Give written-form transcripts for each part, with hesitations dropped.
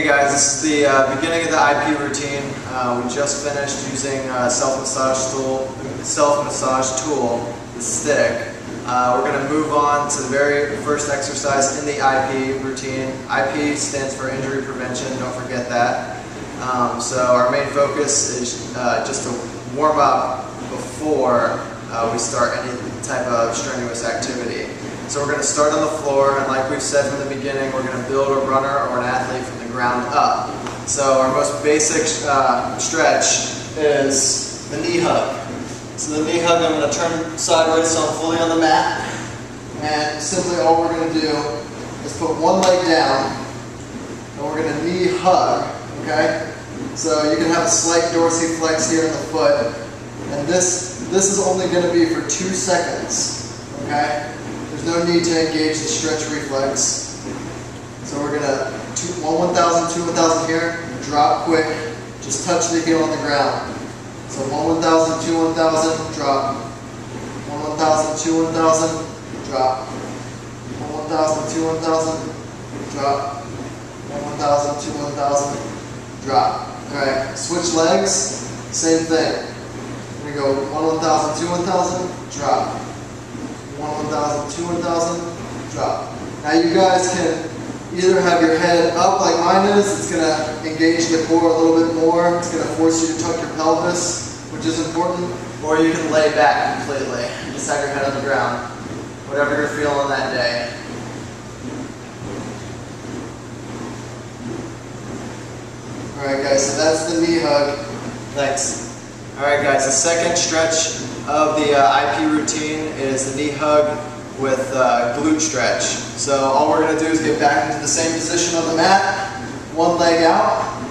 Hey guys, this is the beginning of the IP routine. We just finished using self-massage tool, the stick. We're going to move on to the very first exercise in the IP routine. IP stands for injury prevention, don't forget that. So our main focus is just to warm up before we start any type of strenuous activity. So we're going to start on the floor, and like we've said from the beginning, we're going to build a runner or an athlete from the ground up. So our most basic stretch is the knee hug. So the knee hug, I'm going to turn sideways so I'm fully on the mat. And simply all we're going to do is put one leg down, and we're going to knee hug, okay? So you can have a slight dorsiflex here in the foot, and this is only going to be for 2 seconds, okay? There's no need to engage the stretch reflex. So we're going to 1,000, 2,000 here, drop quick, just touch the heel on the ground. So 1,000, 2,000, drop. 1,000, 2,000, drop. 1,000, 2,000, drop. 1,000, 2,000, drop. Alright, switch legs, same thing. We're going to go 1,000, 2,000, drop. 1,000, 2,000, drop. Now you guys can either have your head up like mine is, it's going to engage the core a little bit more, it's going to force you to tuck your pelvis, which is important, or you can lay back completely and just have your head on the ground, whatever you're feeling that day. Alright guys, so that's the knee hug. Thanks. Alright guys, the second stretch of the IP routine is the knee hug with glute stretch. So all we're going to do is get back into the same position on the mat, one leg out.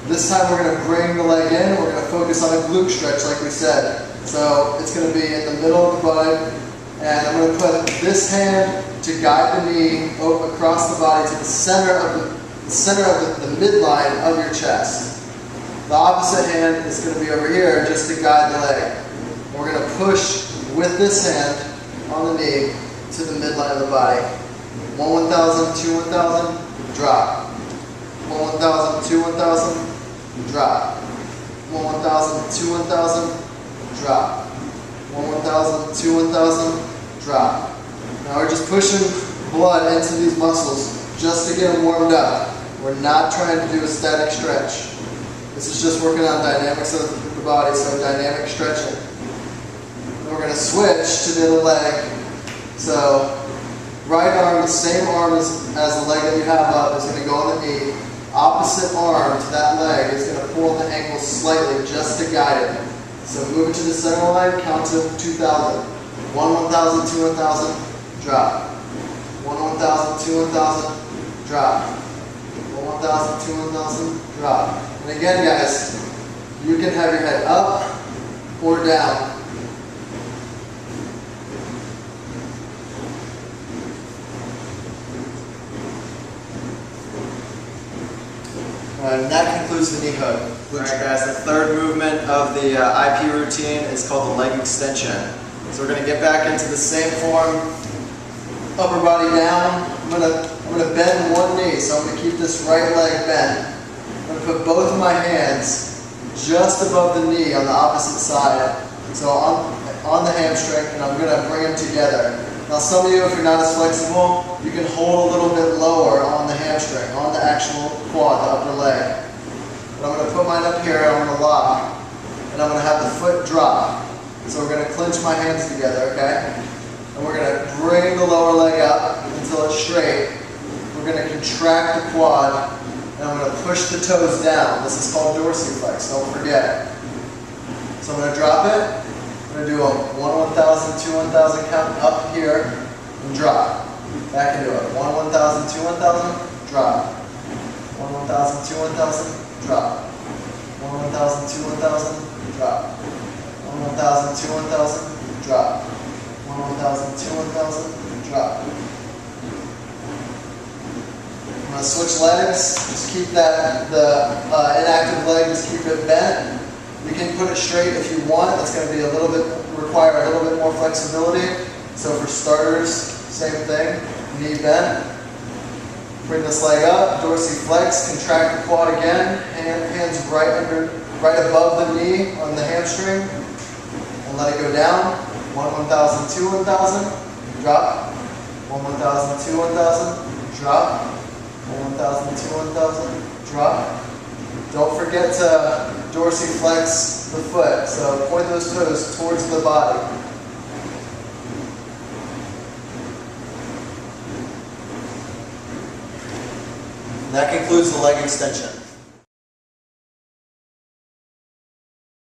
This time we're going to bring the leg in, we're going to focus on a glute stretch like we said. So it's going to be in the middle of the body, and I'm going to put this hand to guide the knee across the body to the center of the midline of your chest. The opposite hand is going to be over here just to guide the leg. We're going to push with this hand on the knee to the midline of the body. 1,000, 2,000, drop. 1,000, 2,000, drop. 1,000, 2,000, drop. 1,000, 2,000, drop. Now we're just pushing blood into these muscles just to get them warmed up. We're not trying to do a static stretch. This is just working on dynamics of the body, so dynamic stretching. We're going to switch to the other leg. So right arm, the same arm as the leg that you have up, is going to go on the knee. Opposite arm to that leg is going to pull the ankle slightly just to guide it. So move it to the center line, count to 2,000. 1,000, 2,000, drop. 1,000, 2,000, drop. 1,000, 2,000, drop. And again guys, you can have your head up or down. And that concludes the knee hug. Alright guys, the third movement of the IP routine is called the leg extension. So we're going to get back into the same form, upper body down. I'm going to bend one knee, so I'm going to keep this right leg bent. I'm going to put both of my hands just above the knee on the opposite side, so on the hamstring, and I'm going to bring them together. Now some of you, if you're not as flexible, you can hold a little bit lower on the hamstring, on the actual quad, the upper leg. But I'm going to put mine up here, and I'm going to lock, and I'm going to have the foot drop. So we're going to clench my hands together, okay? And we're going to bring the lower leg up until it's straight. We're going to contract the quad, and I'm going to push the toes down. This is called dorsiflex, don't forget. So I'm going to drop it. I'm going to do a 1,000, 2,000 count up here and drop. Back into it. 1,000, 2,000, drop. 1,000, 2,000, drop. 1,000, 2,000, drop. 1,000, 2,000, drop. 1,000, 2,000, drop. I'm going to switch legs. Just keep the inactive leg, just keep it bent. You can put it straight if you want. That's going to be require a little bit more flexibility. So for starters, same thing, knee bent. Bring this leg up, dorsiflex, contract the quad again, hands right above the knee on the hamstring, and let it go down. 1, 1,000, 2, 1,000, drop. 1, 1,000, 2, 1,000, drop. 1, 1,000, 2, 1,000, drop. Don't forget to dorsiflex the foot, so point those toes towards the body. And that concludes the leg extension.